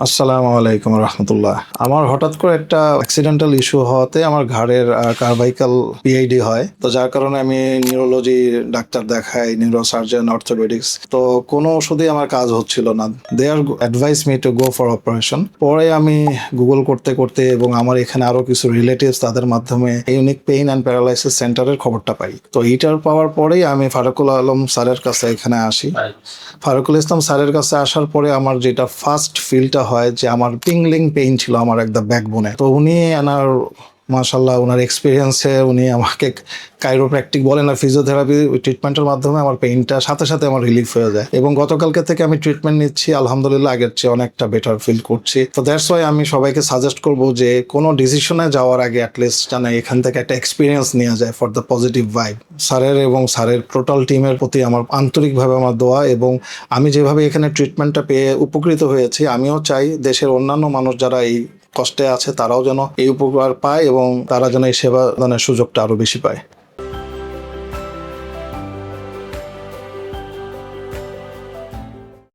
আসসালামু আলাইকুম রহমতুল্লাহ। আমার হঠাৎ করে একটা অ্যাক্সিডেন্টাল ইস্যু হওয়াতে আমার ঘাড়ের কার্ভাইকাল পিআইডি হয়, তো যার কারণে আমি নিউরোলজি ডাক্তার দেখাই, নিউরোসার্জন, অর্থোপেডিক্স। তো কোনো ওষুধই আমার কাজ হচ্ছিল না। They are advise me to go for operation. পরে আমি গুগল করতে করতে এবং আমার এখানে আরো কিছু রিলেটিভস তাদের মাধ্যমে ইউনিক পেইন অ্যান্ড প্যারালাইসিস সেন্টারের খবরটা পাই। তো এইটার পাওয়ার পরেই আমি ফারুকুল আলম স্যারের কাছে এখানে আসি। ফারুকুল ইসলাম স্যারের কাছে আসার পরে আমার যেটা ফার্স্ট ফিলটা হয় যে আমার টিংলিং পেইন ছিল আমার একদম ব্যাকবোনে। তো উনি এনার মাশাল্লাহ ওনার এক্সপিরিয়েন্সে উনি আমাকে কাইরোপ্র্যাকটিক বলেন আর ফিজিওথেরাপি ট্রিটমেন্টের মাধ্যমে আমার পেইনটা সাথে সাথে আমার রিলিফ হয়ে যায়, এবং গতকালকে থেকে আমি ট্রিটমেন্ট নিচ্ছি, আলহামদুলিল্লাহ আগের চেয়ে অনেকটা বেটার ফিল করছি। তো দ্যাটস ওয়াই আমি সবাইকে সাজেস্ট করব যে কোনো ডিসিশনে যাওয়ার আগে অ্যাটলিস্ট যেন এখান থেকে একটা এক্সপিরিয়েন্স নেওয়া যায় ফর দ্য পজিটিভ ভাইব। স্যারের এবং স্যারের টোটাল টিমের প্রতি আমার আন্তরিকভাবে আমার দোয়া, এবং আমি যেভাবে এখানে ট্রিটমেন্টটা পেয়ে উপকৃত হয়েছি, আমিও চাই দেশের অন্যান্য মানুষ যারা এই কষ্টে আছে তারাও যেন এই উপকার পায় এবং তারা যেন এই সেবা দানের সুযোগটা আরো বেশি পায়।